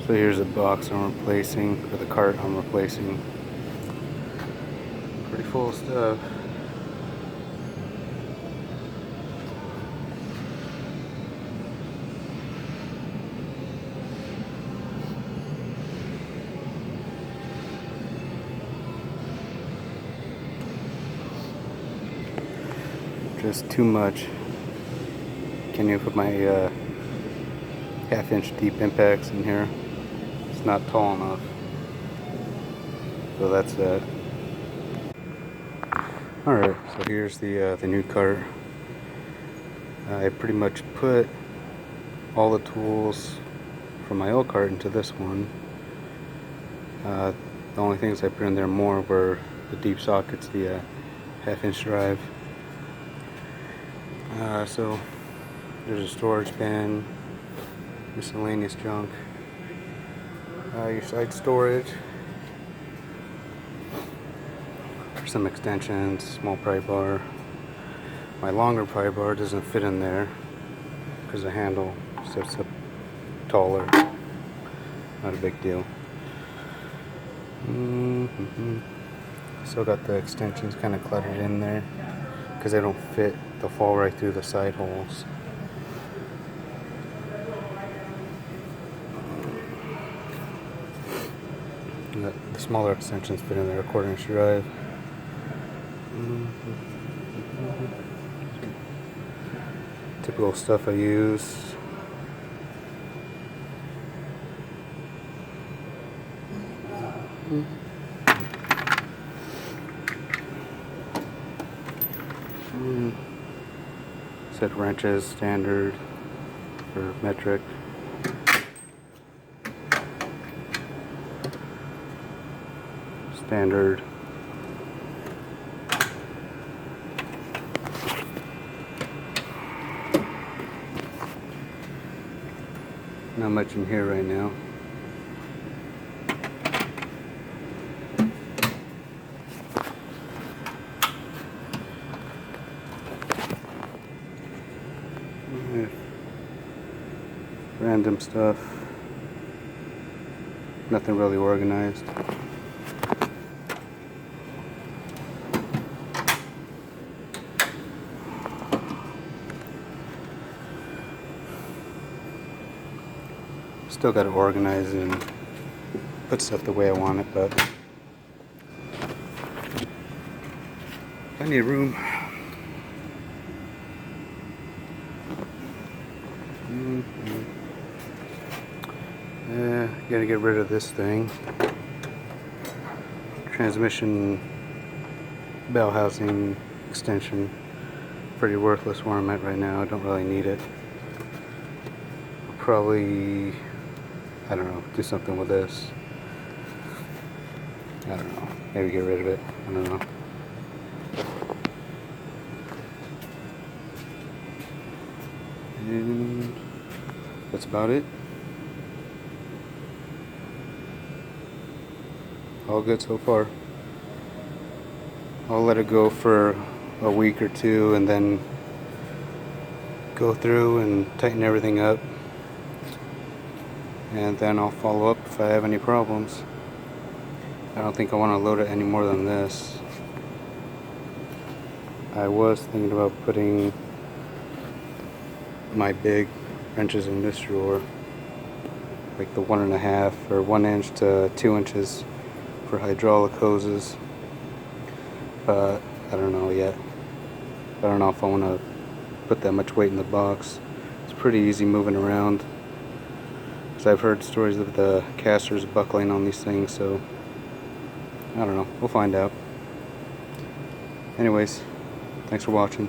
So here's the box I'm replacing, or the cart I'm replacing. Pretty full of stuff. Just too much. Can't even put my half-inch deep impacts in here. It's not tall enough. So that's that. Alright, so here's the new cart. I pretty much put all the tools from my old cart into this one. The only things I put in there more were the deep sockets, the half-inch drive. So there's a storage bin, miscellaneous junk, your side storage, some extensions, small pry bar. My longer pry bar doesn't fit in there because the handle sits up taller. Not a big deal. Still got the extensions kind of cluttered in there because they don't fit. They'll fall right through the side holes. The smaller extensions fit in there, a 1/4-inch drive. Typical stuff I use. Set wrenches, standard or metric. Standard. Not much in here right now. Random stuff. Nothing really organized. Still got to organize and put stuff the way I want it, but plenty of room. Gotta get rid of this thing. Transmission bell housing extension. Pretty worthless where I'm at right now. I don't really need it. I'll probably, I don't know, do something with this. I don't know. Maybe get rid of it. I don't know. And that's about it. All good so far. I'll let it go for a week or two and then go through and tighten everything up, and then I'll follow up if I have any problems. I don't think I want to load it any more than this. I was thinking about putting my big wrenches in this drawer, like the 1.5 or 1 inch to 2 inches for hydraulic hoses, but I don't know yet. I don't know if I want to put that much weight in the box. It's pretty easy moving around, because I've heard stories of the casters buckling on these things, so I don't know. We'll find out. Anyways, thanks for watching.